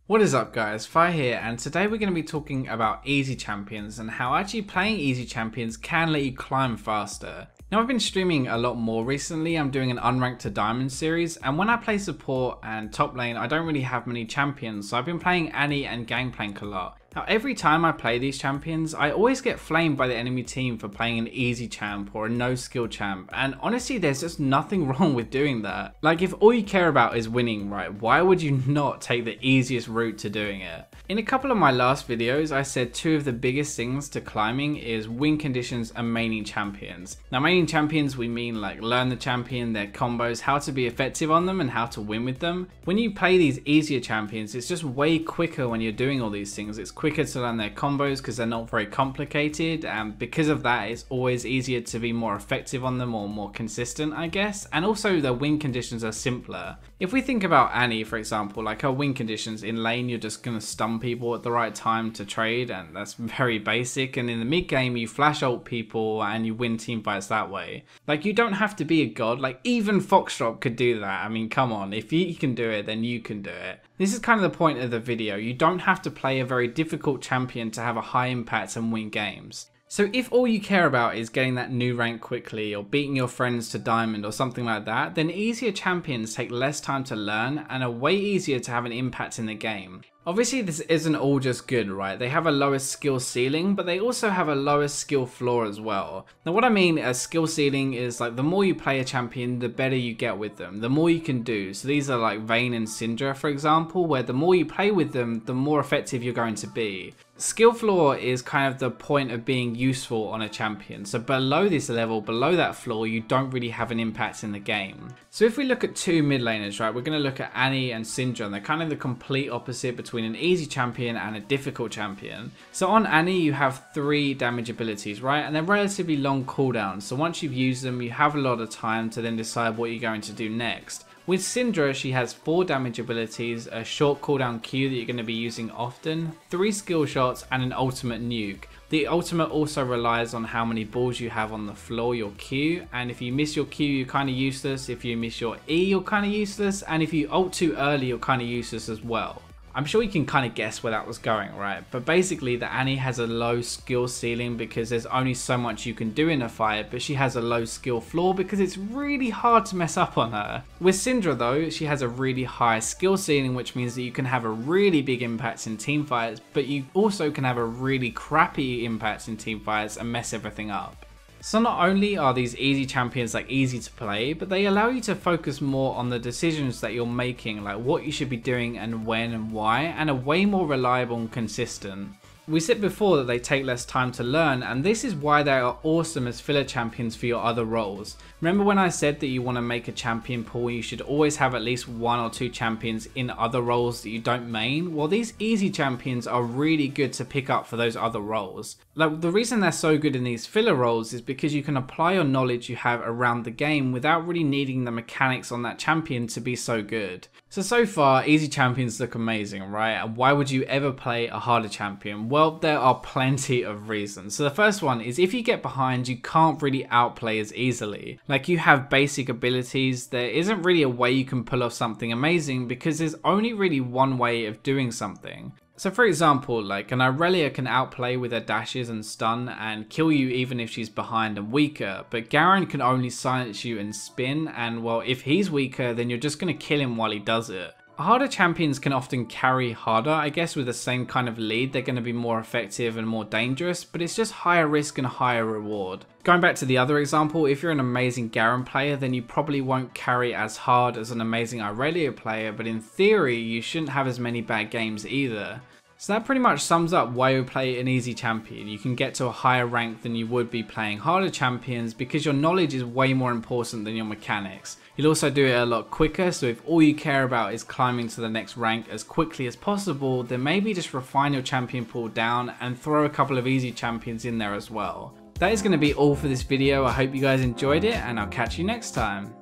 What is up guys, Fi here, and today we're going to be talking about easy champions and how actually playing easy champions can let you climb faster. Now I've been streaming a lot more recently. I'm doing an unranked to diamond series, and when I play support and top lane I don't really have many champions, so I've been playing Annie and Gangplank a lot. Now every time I play these champions I always get flamed by the enemy team for playing an easy champ or a no skill champ, and honestly there's just nothing wrong with doing that. Like, if all you care about is winning, right, why would you not take the easiest route to doing it? In a couple of my last videos I said two of the biggest things to climbing is win conditions and maining champions. Now maining champions we mean like learn the champion, their combos, how to be effective on them and how to win with them. When you play these easier champions it's just way quicker when you're doing all these things. It's quicker to learn their combos because they're not very complicated, and because of that it's always easier to be more effective on them or more consistent, I guess, and also the win conditions are simpler. If we think about Annie for example, like her win conditions in lane you're just gonna stun people at the right time to trade, and that's very basic, and in the mid game you flash ult people and you win team fights that way. Like, you don't have to be a god, like even Foxdrop could do that. I mean, come on, if he can do it then you can do it. This is kind of the point of the video. You don't have to play a very difficult champion to have a high impact and win games. So if all you care about is getting that new rank quickly or beating your friends to diamond or something like that, then easier champions take less time to learn and are way easier to have an impact in the game. Obviously this isn't all just good, right? They have a lower skill ceiling, but they also have a lower skill floor as well. Now what I mean as skill ceiling is like the more you play a champion, the better you get with them, the more you can do. So these are like Vayne and Syndra for example, where the more you play with them, the more effective you're going to be. Skill floor is kind of the point of being useful on a champion. So below this level, below that floor, you don't really have an impact in the game. So if we look at two mid laners, right, we're going to look at Annie and Syndra, and they're kind of the complete opposite between an easy champion and a difficult champion. So on Annie you have 3 damage abilities, right, and they're relatively long cooldowns. So once you've used them you have a lot of time to then decide what you're going to do next. With Syndra, she has 4 damage abilities, a short cooldown Q that you're going to be using often, 3 skill shots and an ultimate nuke. The ultimate also relies on how many balls you have on the floor, your Q, and if you miss your Q you're kind of useless, if you miss your E you're kind of useless, and if you ult too early you're kind of useless as well. I'm sure you can kind of guess where that was going, right? But basically the Annie has a low skill ceiling because there's only so much you can do in a fight, but she has a low skill floor because it's really hard to mess up on her. With Syndra though, she has a really high skill ceiling, which means that you can have a really big impact in team fights, but you also can have a really crappy impact in team fights and mess everything up. So not only are these easy champions like easy to play, but they allow you to focus more on the decisions that you're making, like what you should be doing and when and why, and are way more reliable and consistent. We said before that they take less time to learn, and this is why they are awesome as filler champions for your other roles. Remember when I said that you want to make a champion pool, you should always have at least 1 or 2 champions in other roles that you don't main? Well, these easy champions are really good to pick up for those other roles. Like, the reason they're so good in these filler roles is because you can apply your knowledge you have around the game without really needing the mechanics on that champion to be so good. So far, easy champions look amazing, right? And why would you ever play a harder champion? Well, there are plenty of reasons. So the first one is if you get behind, you can't really outplay as easily. Like, you have basic abilities, there isn't really a way you can pull off something amazing because there's only really one way of doing something. So for example, like an Irelia can outplay with her dashes and stun and kill you even if she's behind and weaker, but Garen can only silence you and spin, and well, if he's weaker then you're just going to kill him while he does it. Harder champions can often carry harder, I guess with the same kind of lead they're going to be more effective and more dangerous, but it's just higher risk and higher reward. Going back to the other example, if you're an amazing Garen player then you probably won't carry as hard as an amazing Irelia player, but in theory you shouldn't have as many bad games either. So that pretty much sums up why you play an easy champion. You can get to a higher rank than you would be playing harder champions because your knowledge is way more important than your mechanics. You'll also do it a lot quicker, so if all you care about is climbing to the next rank as quickly as possible, then maybe just refine your champion pool down and throw a couple of easy champions in there as well. That is going to be all for this video. I hope you guys enjoyed it, and I'll catch you next time.